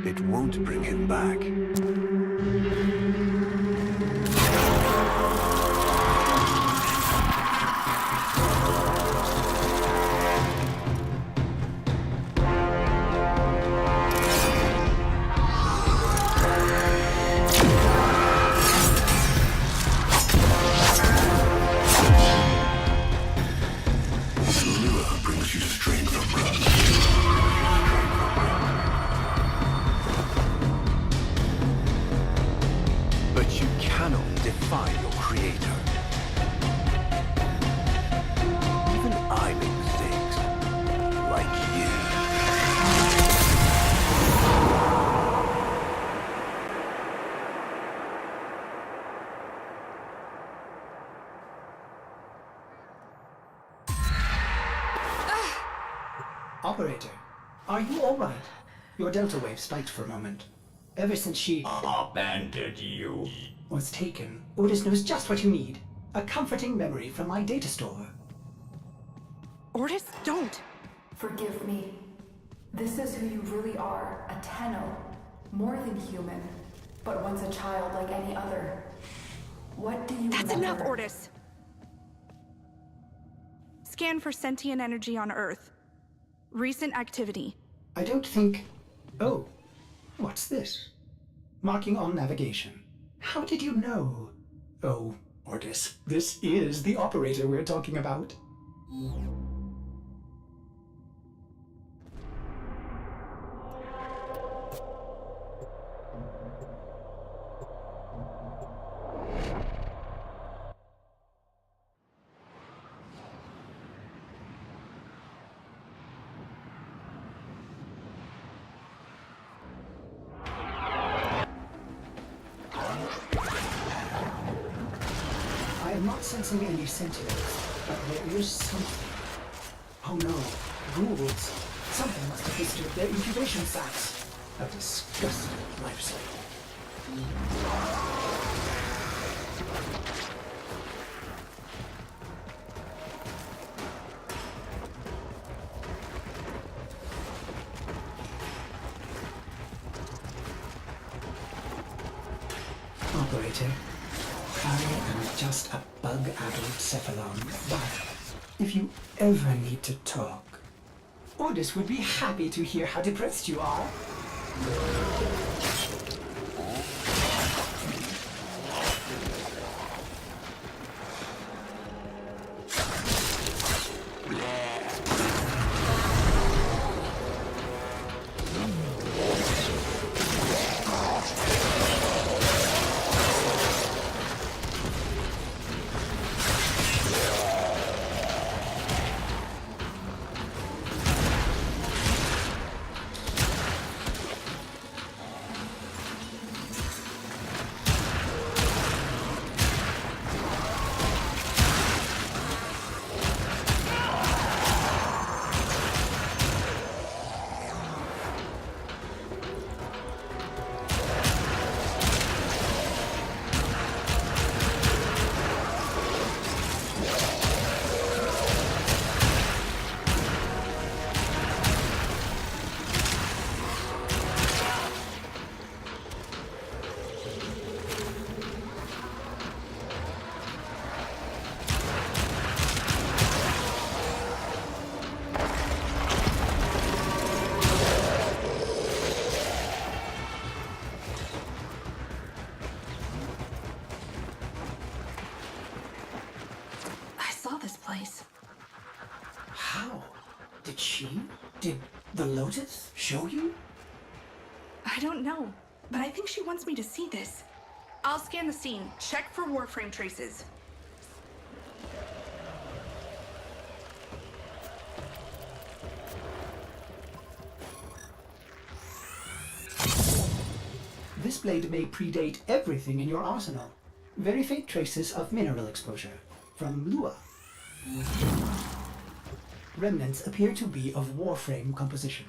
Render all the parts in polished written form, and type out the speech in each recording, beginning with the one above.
It won't bring him back. But you cannot defy your creator. Even I make mistakes. Like you. Operator, are you alright? Your delta wave spiked for a moment. Ever since she abandoned you. was taken, Otis knows just what you need. A comforting memory from my data store. Ortis, don't! Forgive me. This is who you really are, a Tenno. More than human, but once a child like any other. What do you That's remember? enough, Ortis! Scan for sentient energy on Earth. Recent activity. I don't think... Oh, what's this? Marking on navigation. How did you know? Oh, Otis, this is the operator we're talking about. I am not sensing any sentience, but there is something. Oh no, ghouls. Something must have disturbed their incubation sacs. A disgusting life cycle. Operator, I am just a bug-addled cephalon, but if you ever need to talk, Otis would be happy to hear how depressed you are. How? Did the Lotus show you? I don't know, but I think she wants me to see this. I'll scan the scene, check for Warframe traces. This blade may predate everything in your arsenal. Very faint traces of mineral exposure from Lua. Remnants appear to be of Warframe composition.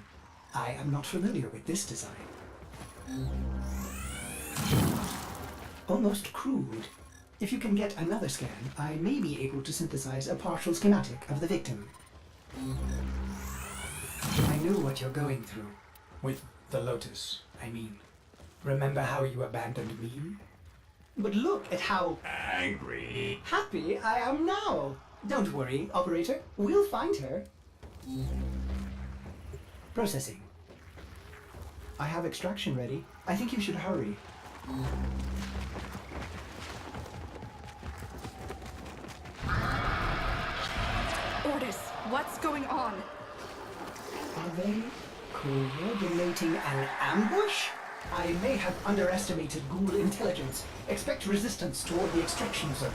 I am not familiar with this design. Almost crude. If you can get another scan, I may be able to synthesize a partial schematic of the victim. I know what you're going through. With The Lotus, I mean. Remember how you abandoned me? But look at how Angry. happy I am now. Don't worry, operator. We'll find her. Processing. I have extraction ready. I think you should hurry. Ortis, what's going on? Are they coordinating an ambush? I may have underestimated ghoul intelligence. Expect resistance toward the extraction zone.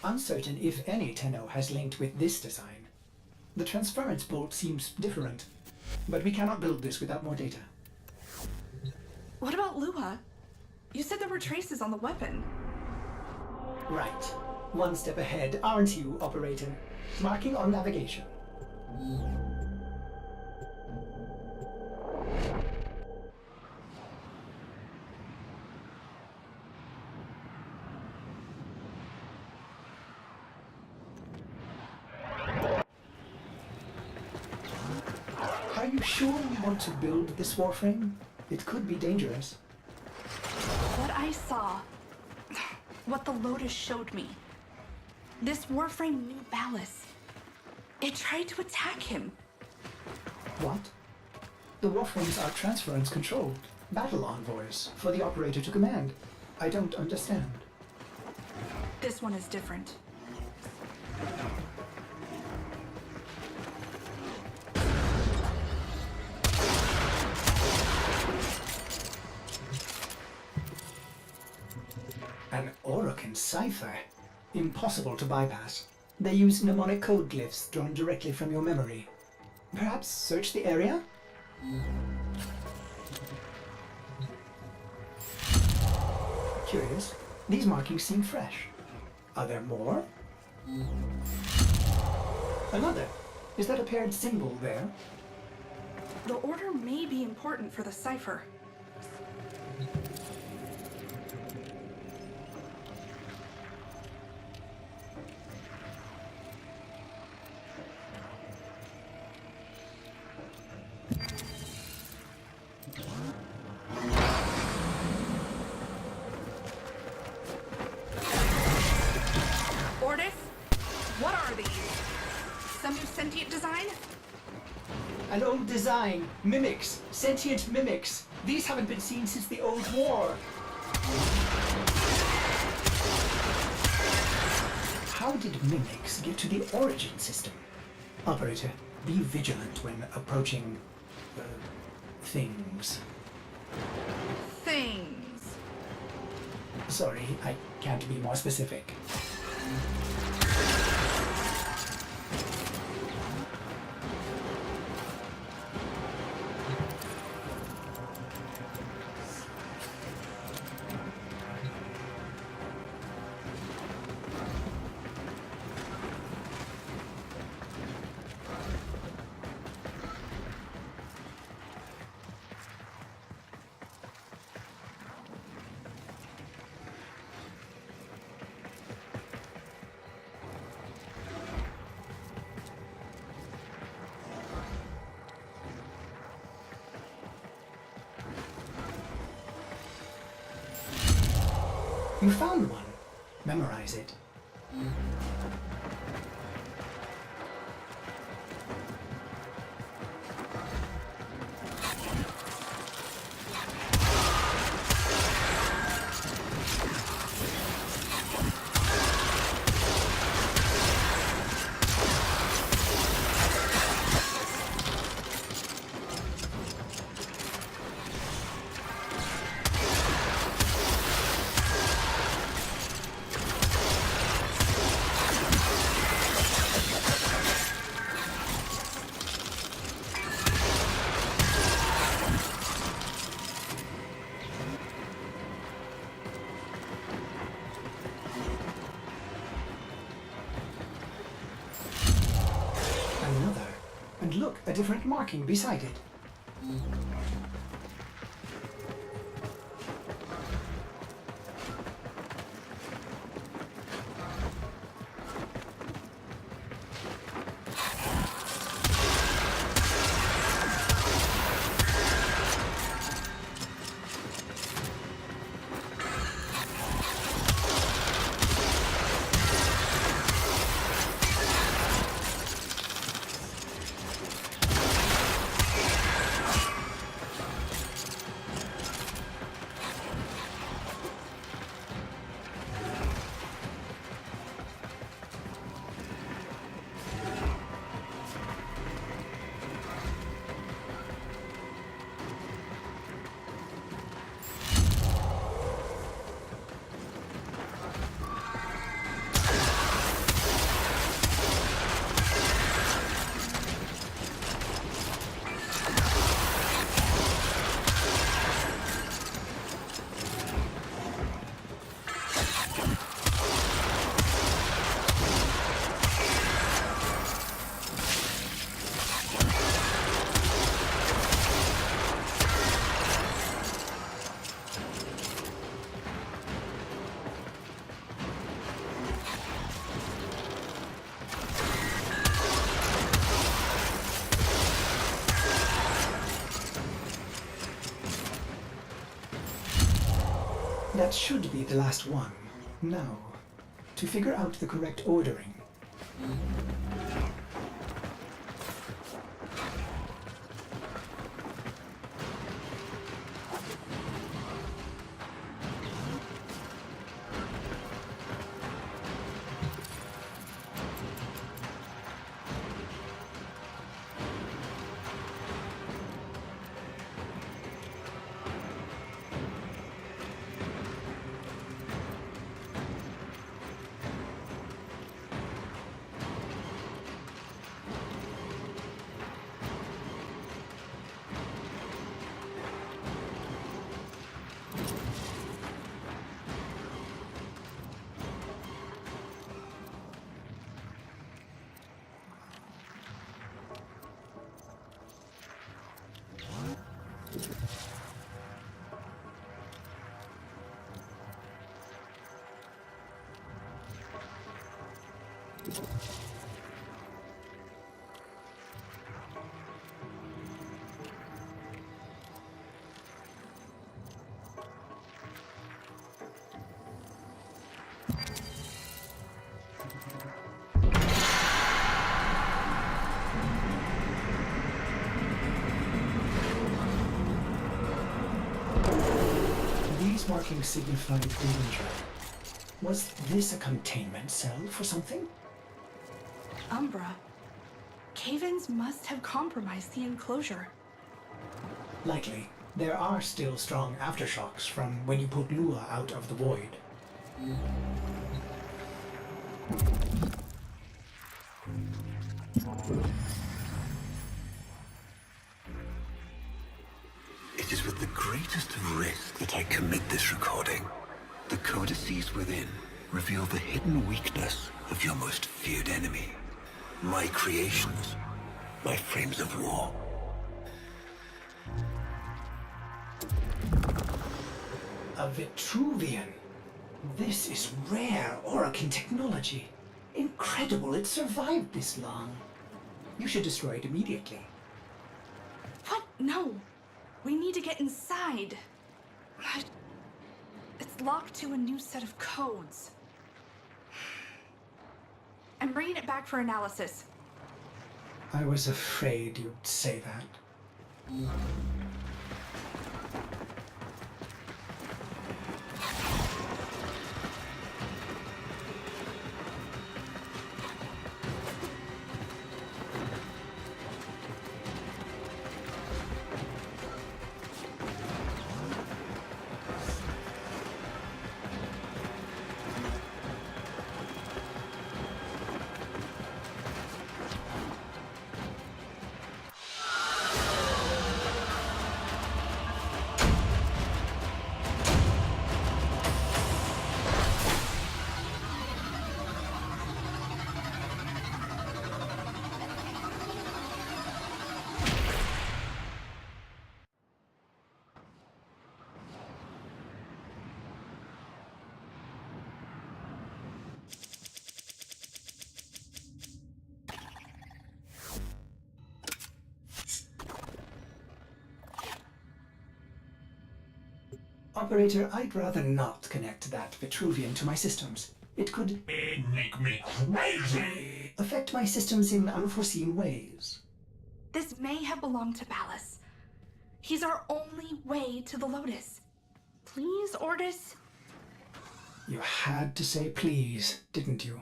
Uncertain if any Tenno has linked with this design. The transference bolt seems different, but we cannot build this without more data. What about Lua? You said there were traces on the weapon. Right. One step ahead, aren't you, operator? Marking on navigation. Are you sure we want to build this Warframe? It could be dangerous. What I saw, what the Lotus showed me, this Warframe knew Ballas. It tried to attack him. What? The Warframes are transference controlled. Battle envoys for the operator to command. I don't understand. This one is different. An Orokin cipher. Impossible to bypass. They use mnemonic code glyphs drawn directly from your memory. Perhaps search the area? Curious. These markings seem fresh. Are there more? Another. Is that a paired symbol there? The order may be important for the cipher. Ortis, what are these? Some new sentient design? An old design. Mimics. Sentient mimics. These haven't been seen since the old war. How did mimics get to the origin system? Operator, be vigilant when approaching... things. Things. Sorry, I can't be more specific. You found one. Memorize it. different marking beside it. That should be the last one. Now, to figure out the correct ordering. These markings signified danger. Was this a containment cell for something? Umbra. Cave-ins must have compromised the enclosure. Likely. There are still strong aftershocks from when you put Lua out of the void. It is with the greatest risk that I commit this recording. The codices within reveal the hidden weakness of your most feared enemy. My creations, my frames of war. A Vitruvian. This is rare Orokin technology. Incredible it survived this long. You should destroy it immediately. What? No. We need to get inside. But it's locked to a new set of codes. I'm bringing it back for analysis. I was afraid you'd say that. Operator, I'd rather not connect that Vitruvian to my systems. It could Make me crazy. affect my systems in unforeseen ways. This may have belonged to Ballas. He's our only way to the Lotus. Please, Ordis? You had to say please, didn't you?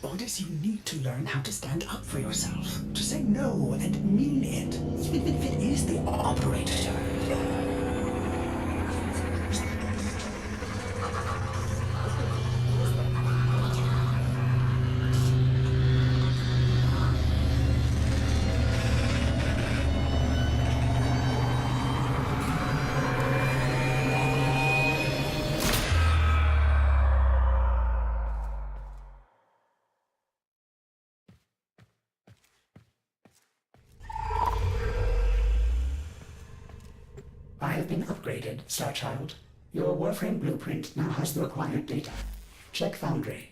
Ordis, you need to learn how to stand up for yourself. To say no and mean it, even if it is the operator's turn. I have been upgraded, Starchild. Your Warframe blueprint now has the required data. Check Foundry.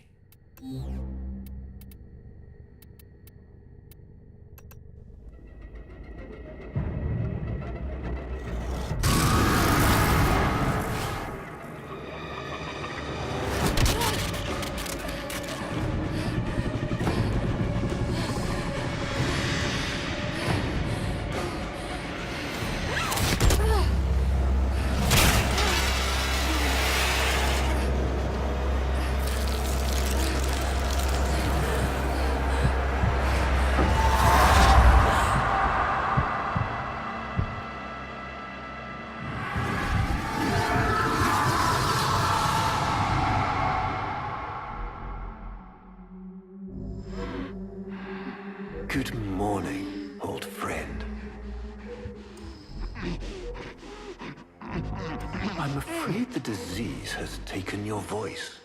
Good morning, old friend. I'm afraid the disease has taken your voice,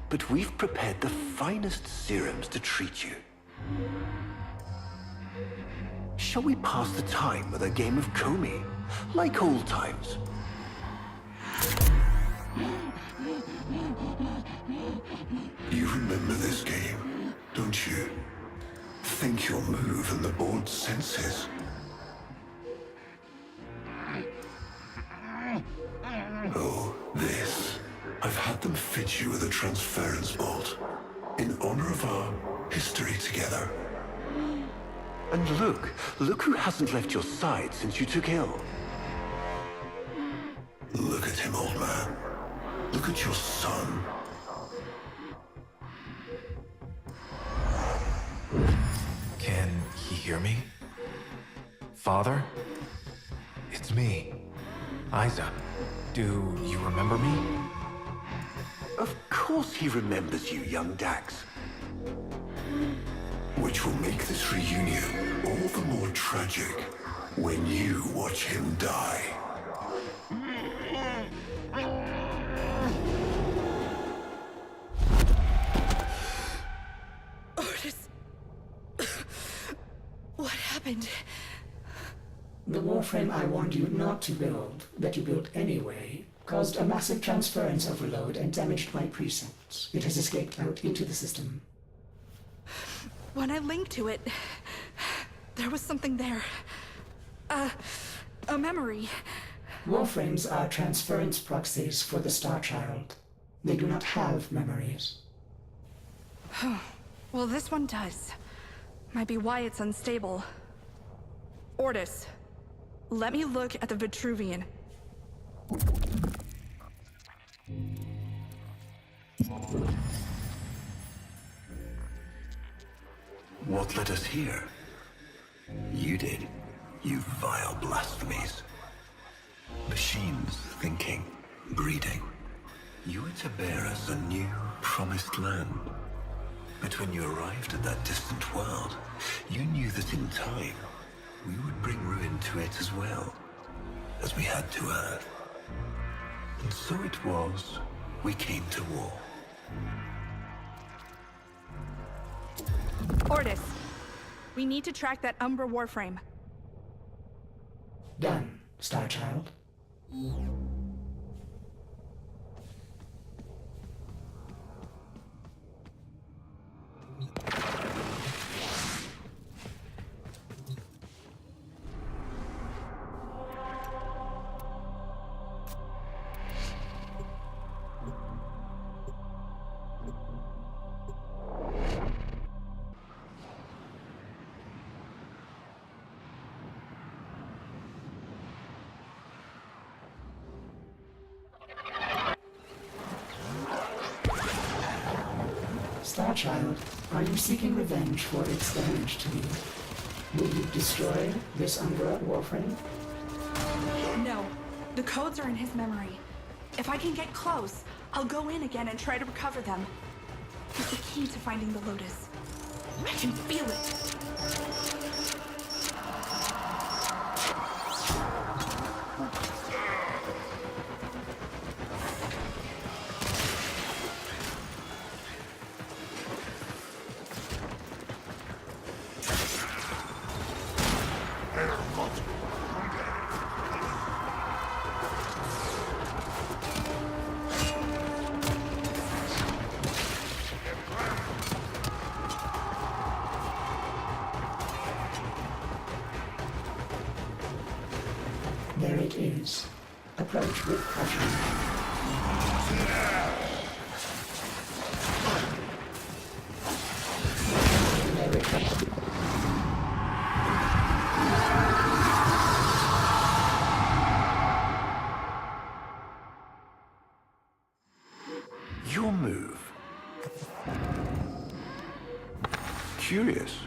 but we've prepared the finest serums to treat you. Shall we pass the time with a game of Comey, like old times? You remember this game, don't you? Think you'll move in the board's senses. Oh, this. I've had them fit you with a transference bolt in honor of our history together. And look who hasn't left your side since you took ill. Look at him, old man. Look at your son. Can he hear me? Father? It's me, Isa. Do you remember me? Of course he remembers you, young Dax. Which will make this reunion all the more tragic when you watch him die. Ordis. What happened? The Warframe I warned you not to build, that you built anyway, caused a massive transference overload and damaged my precepts. It has escaped out into the system. When I linked to it, there was something there. A memory. Warframes are transference proxies for the Starchild. They do not have memories. Well, this one does. Might be why it's unstable. Ordis, let me look at the Vitruvian. What led us here? You did, you vile blasphemies. Machines thinking, breeding. You were to bear us a new, promised land. But when you arrived at that distant world, you knew that in time, we would bring ruin to it as well, as we had to Earth. And so it was, we came to war. Ordis, we need to track that Umbra Warframe. Done, Starchild. Starchild, are you seeking revenge for its damage to me? Will you destroy this Umbra Warframe? No, the codes are in his memory. If I can get close, I'll go in again and try to recover them. It's the key to finding the Lotus. I can feel it. There it is. Approach with caution. There it is. Your move. Curious.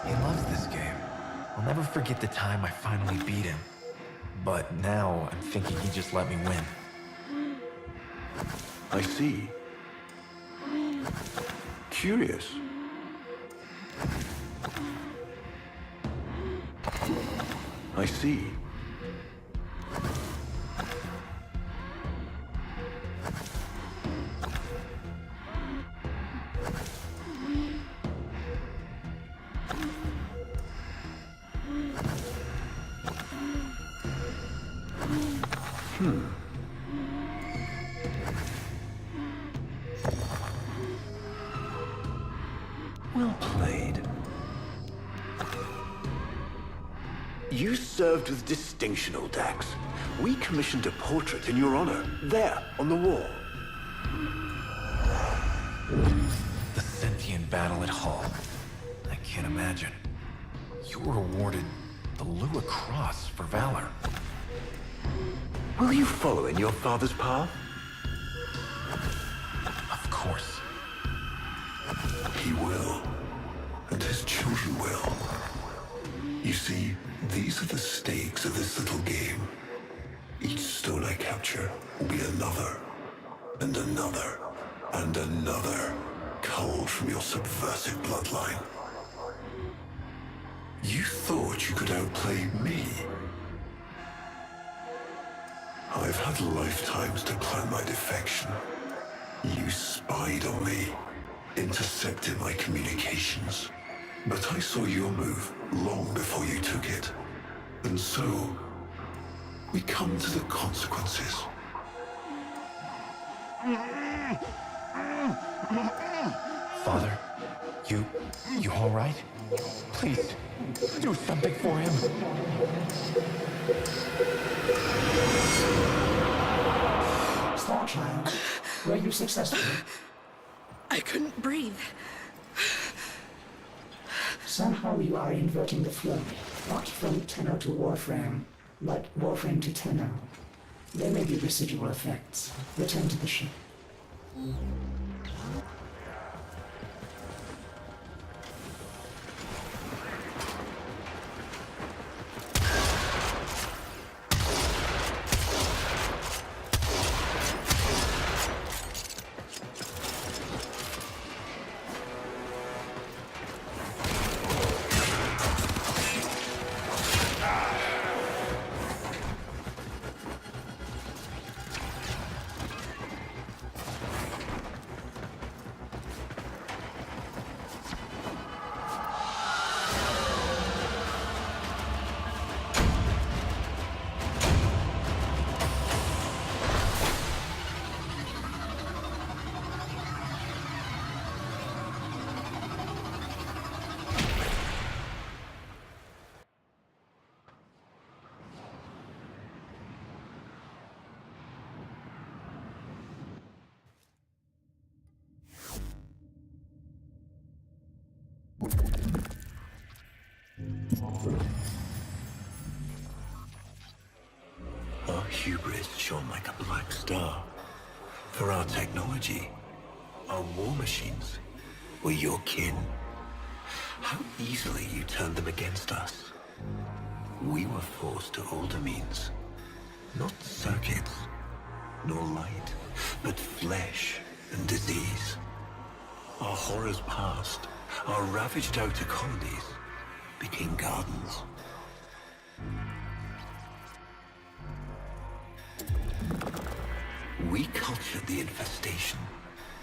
He loves this game. I'll never forget the time I finally beat him. But now I'm thinking he just let me win. I see. Curious. I see. Well played. You served with distinction, old Dax. We commissioned a portrait in your honor, there, on the wall. The sentient battle at Hall. I can't imagine. You were awarded the Lua Cross for valor. Will you follow in your father's path? Of course. He will, and his children will. You see, these are the stakes of this little game. Each stone I capture will be another, and another, and another, culled from your subversive bloodline. You thought you could outplay me? I've had lifetimes to plan my defection. You spied on me, intercepted my communications. But I saw your move long before you took it. And so, we come to the consequences. Father, you all right? Please, do something for him. Starchild, were you successful? I couldn't breathe. Somehow you are inverting the flow, not from Tenno to Warframe, but Warframe to Tenno. There may be residual effects. Return to the ship. Our hubris shone like a black star. For our technology, our war machines were your kin. How easily you turned them against us. We were forced to older means. Not circuits, nor light, but flesh and disease. Our horrors passed. Our ravaged outer colonies became gardens. We cultured the infestation,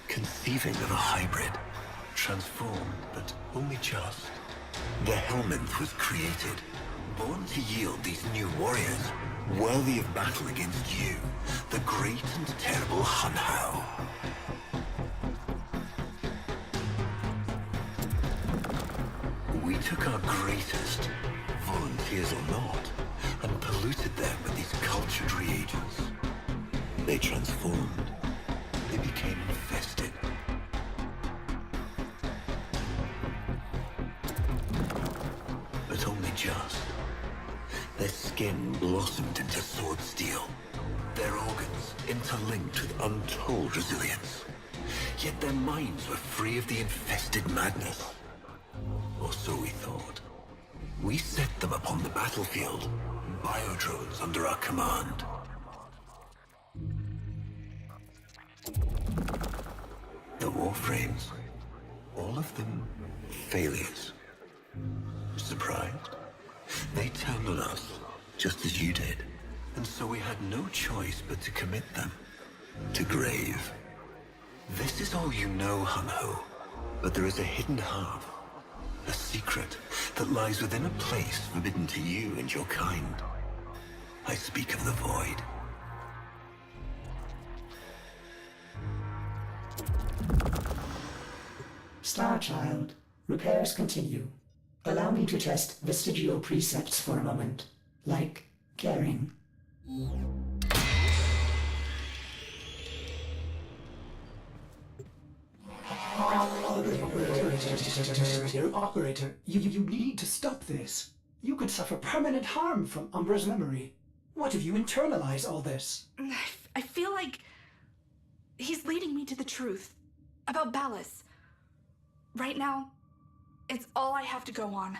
conceiving of a hybrid, transformed, but only just. The Helminth was created, born to yield these new warriors, worthy of battle against you, the great and terrible Hunhow. We took our greatest, volunteers or not, and polluted them with these cultured reagents. They transformed. They became infested. But only just. Their skin blossomed into sword steel. Their organs interlinked with untold resilience. Yet their minds were free of the infested madness. Or so we thought. We set them upon the battlefield, biodrones under our command. The Warframes, all of them failures. Surprised? They turned on us, just as you did. And so we had no choice but to commit them to grave. This is all you know, Hunho, but there is a hidden half, a secret that lies within a place forbidden to you and your kind. I speak of the Void. Starchild, repairs continue. Allow me to test vestigial precepts for a moment, like caring. Operator, you need to stop this. You could suffer permanent harm from Umbra's memory. What if you internalize all this? I feel like he's leading me to the truth about Ballas. Right now, it's all I have to go on.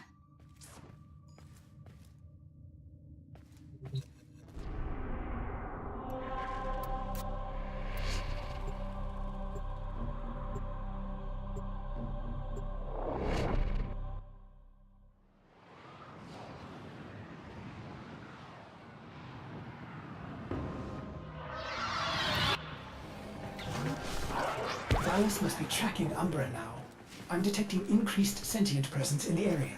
Ballas must be tracking Umbra now. I'm detecting increased sentient presence in the area.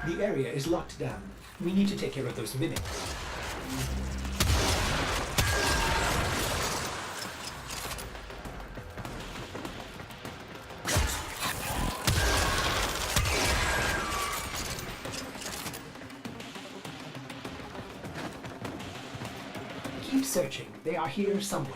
The area is locked down. We need to take care of those mimics. Keep searching. They are here somewhere.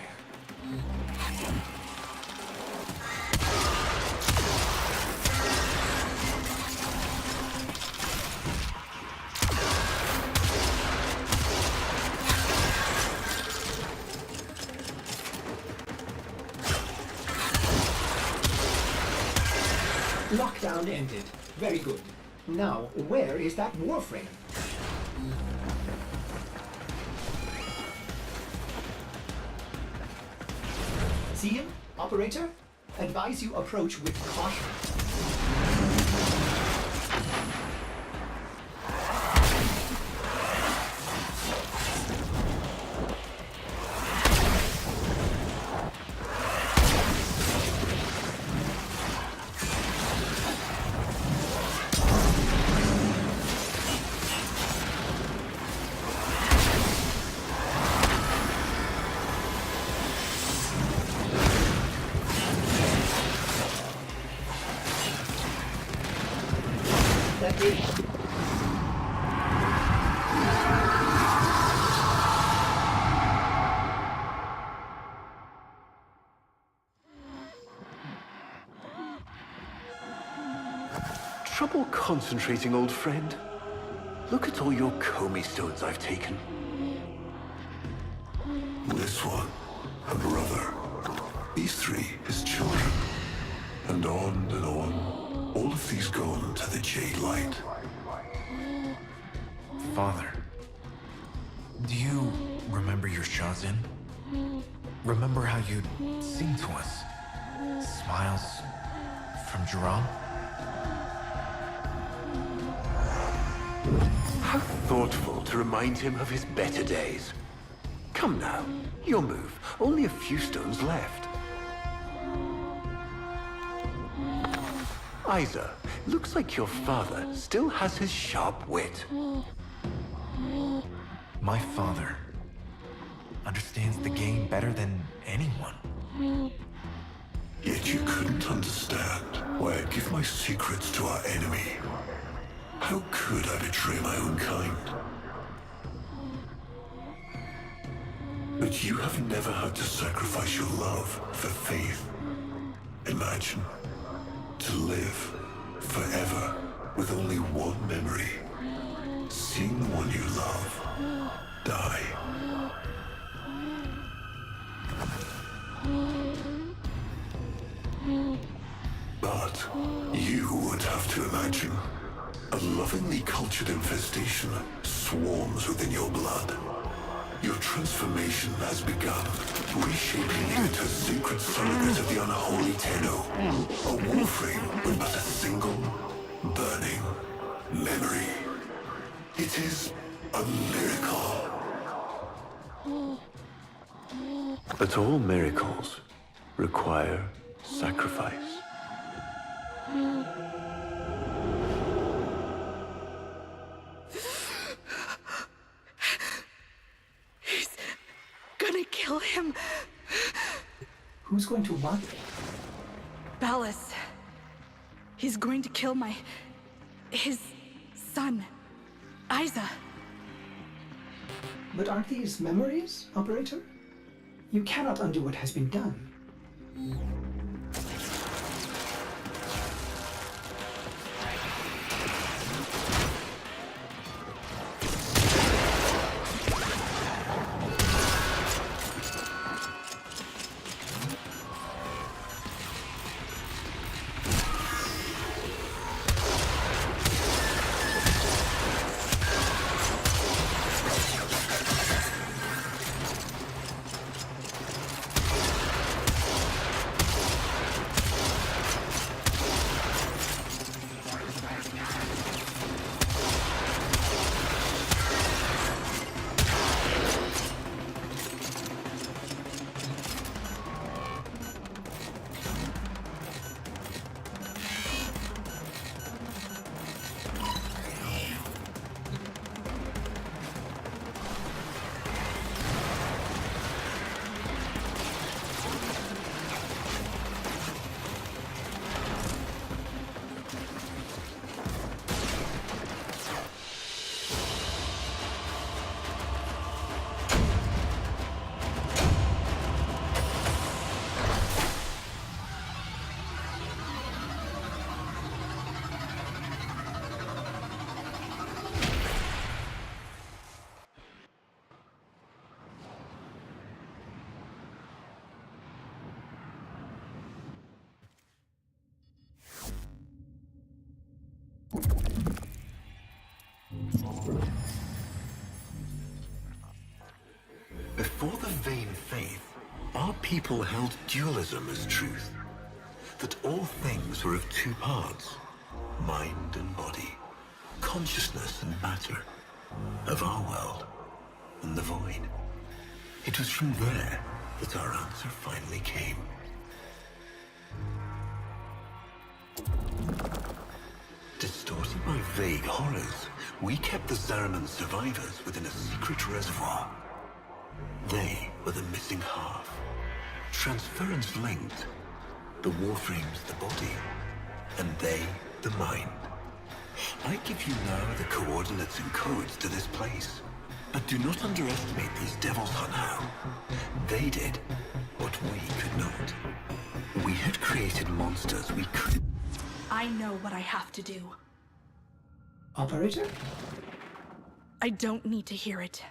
Lockdown ended. Very good. Now, where is that Warframe? See him, operator? Advise you approach with caution. that be? Trouble concentrating, old friend? Look at all your Comey stones I've taken. This one, a brother. These three, his children. And on and on. All of these gone to the Jade Light. Father, do you remember your Shazin? Remember how you'd sing to us? Smiles from Jerome? How thoughtful to remind him of his better days. Come now, your move. Only a few stones left. Isa, looks like your father still has his sharp wit. My father understands the game better than anyone. Yet you couldn't understand why I give my secrets to our enemy. How could I betray my own kind? But you have never had to sacrifice your love for faith. Imagine to live forever with only one memory. Seeing the one you love die. But you would have to imagine a lovingly cultured infestation swarms within your blood. Your transformation has begun, reshaping you into a sacred surrogate of the unholy Tenno. A Warframe with but a single, burning memory. It is a miracle. But all miracles require sacrifice. He's gonna kill him. Who's going to what? Ballas. He's going to kill his son, Isa. But aren't these memories, Operator? You cannot undo what has been done. Before the vain faith, our people held dualism as truth. That all things were of two parts, mind and body, consciousness and matter, of our world and the void. It was from there that our answer finally came. Distorted by vague horrors, we kept the Zariman survivors within a secret reservoir. They were the missing half. Transference linked. The Warframe's the body, and they the mind. I give you now the coordinates and codes to this place. But do not underestimate these devils somehow. They did what we could not. We had created monsters we could... I know what I have to do. Operator? I don't need to hear it.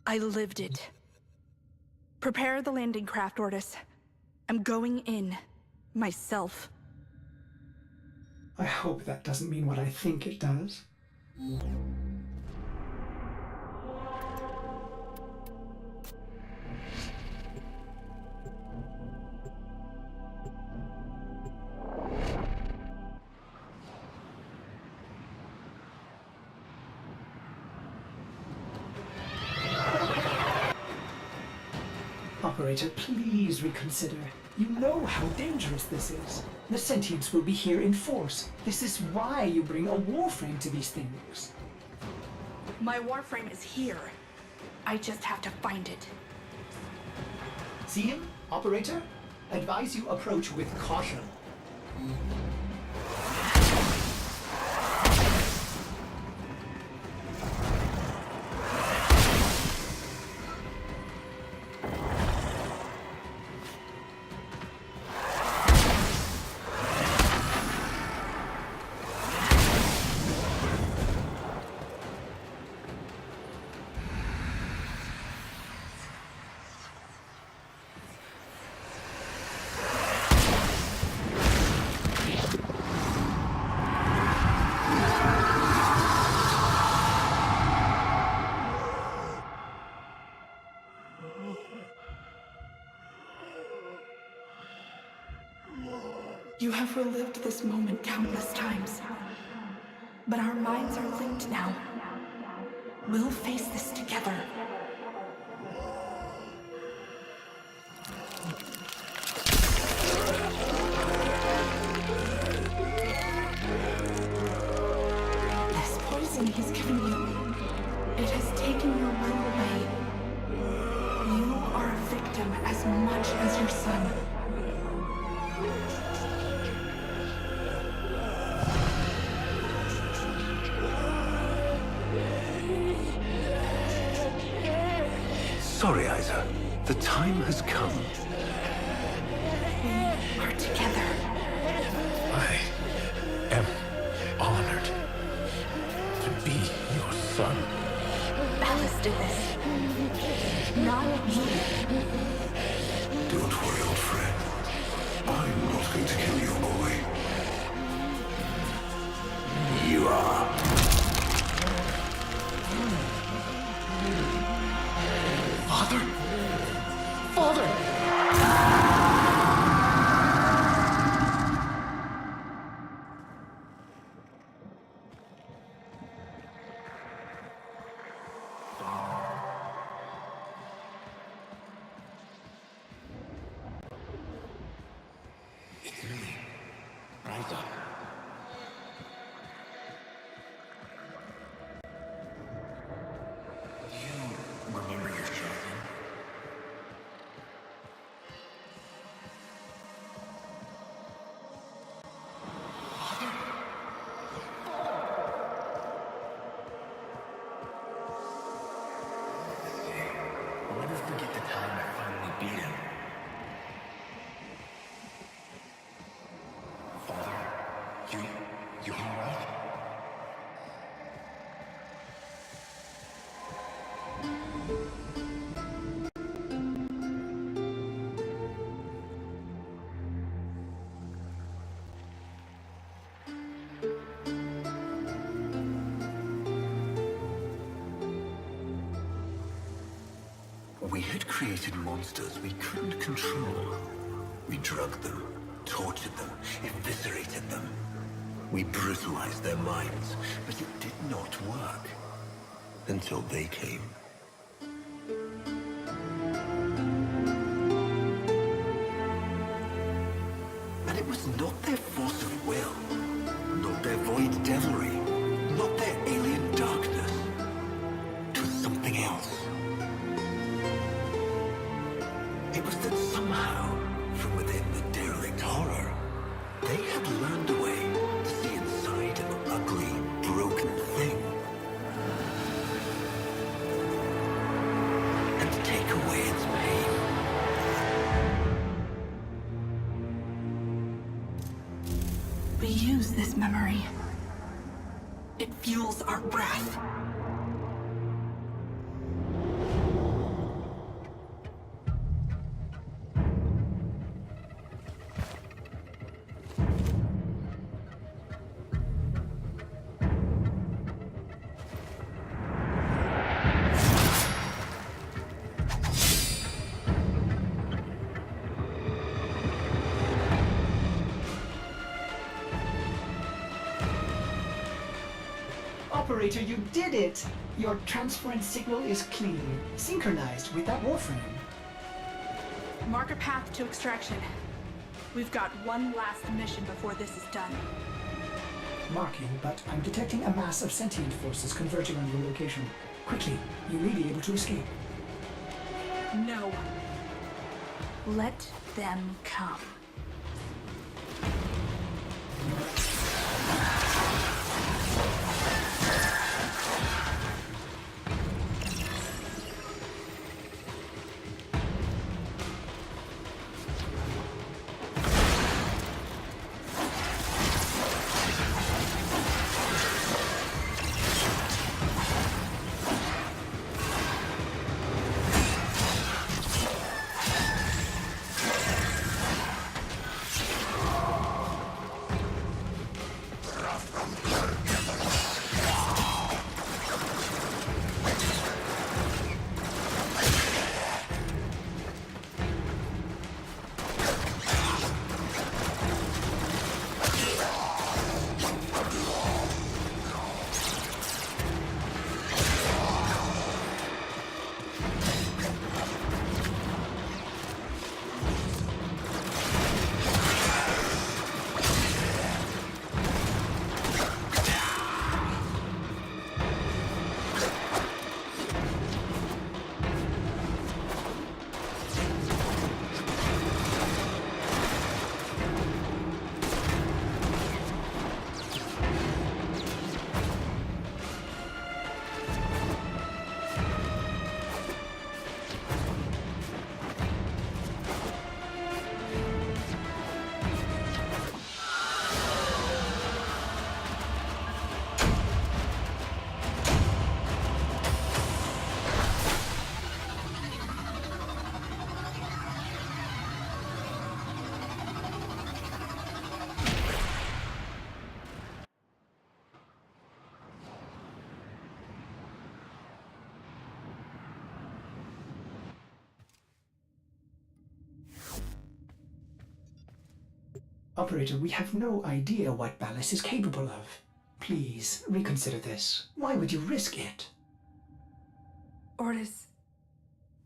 I lived it. Prepare the landing craft, Ordis. I'm going in. Myself. I hope that doesn't mean what I think it does. Operator, please reconsider. You know how dangerous this is. The sentients will be here in force. This is why you bring a Warframe to these things. My Warframe is here. I just have to find it. See him, Operator? Advise you approach with caution. You have relived this moment countless times. But our minds are linked now. We'll face this together. This poison he's given you, it has taken your will away. You are a victim as much as your son. Sorry, Isa. The time has come. We are together. I am honored to be your son. Alice did this. Not you. Don't worry, old friend. I'm not going to kill your boy. You are. Father? Father! It's me, Ryza. Do you remember your children? I'll never forget the time I finally beat him. Father, you alright? We had created monsters we couldn't control. We drugged them, tortured them, eviscerated them. We brutalized their minds, but it did not work. Until they came. And it was not their force of will, not their void devilry, not their alien darkness. It was something else. It was that somehow, from within the derelict horror, they had learned a way to see inside an ugly, We use this memory. It fuels our breath. Operator, you did it! Your transference signal is clean, synchronized with that Warframe. Mark a path to extraction. We've got one last mission before this is done. Marking, but I'm detecting a mass of sentient forces converging on your location. Quickly, you may be able to escape. No. Let them come. Operator, we have no idea what Ballas is capable of. Please, reconsider this. Why would you risk it? Ortis,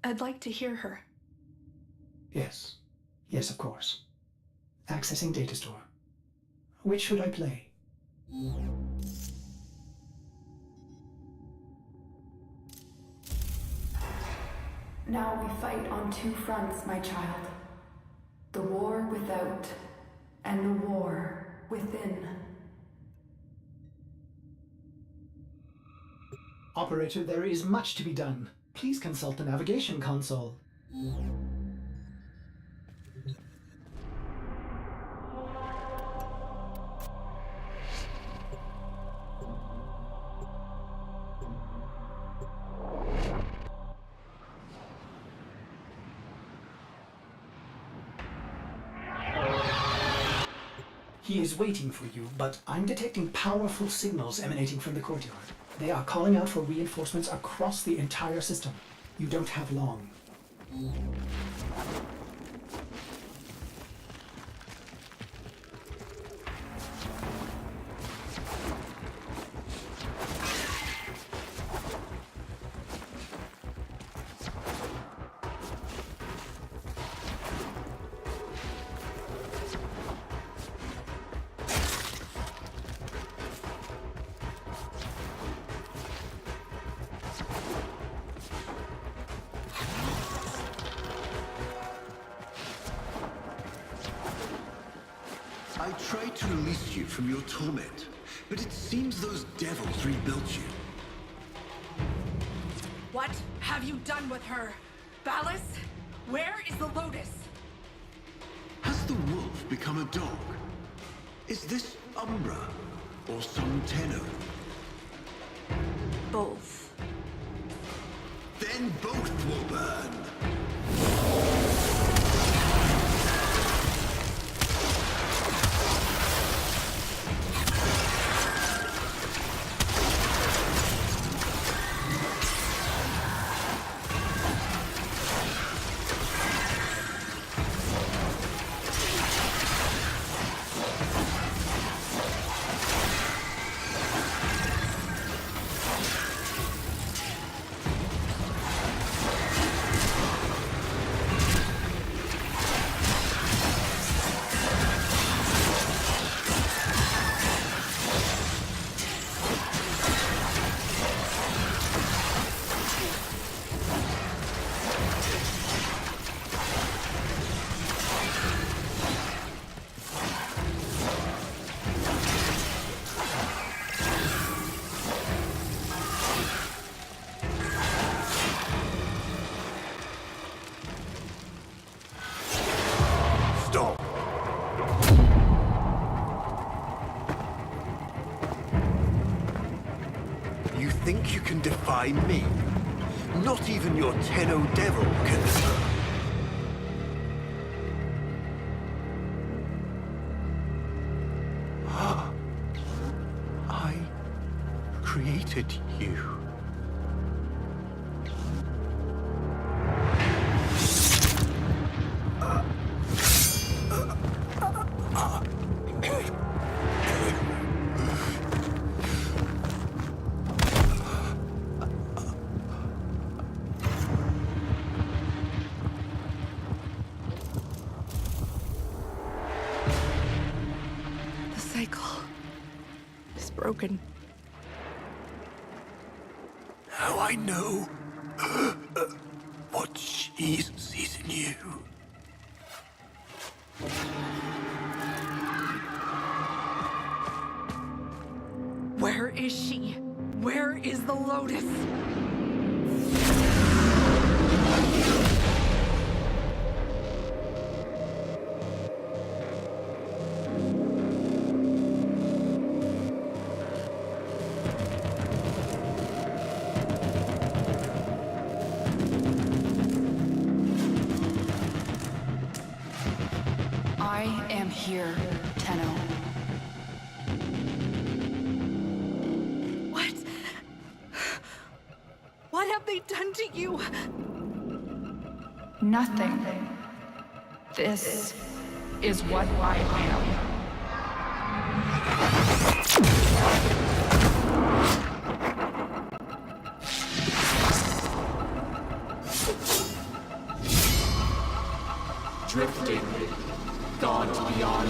I'd like to hear her. Yes. Yes, of course. Accessing data store. Which should I play? Now we fight on two fronts, my child. The war without, and the war within. Operator, there is much to be done. Please consult the navigation console. He is waiting for you, but I'm detecting powerful signals emanating from the courtyard. They are calling out for reinforcements across the entire system. You don't have long. I tried to release you from your torment, but it seems those devils rebuilt you. What have you done with her? Ballas, where is the Lotus? Has the wolf become a dog? Is this Umbra or some Tenno? Both. Then both will burn. Stop! You think you can defy me? Not even your Tenno Devil can. I created you. The cycle is broken. How I know what she sees in you. Where is she? Where is the Lotus? I am here, Tenno. What? What have they done to you? Nothing. This is what I am. Drifting, gone to beyond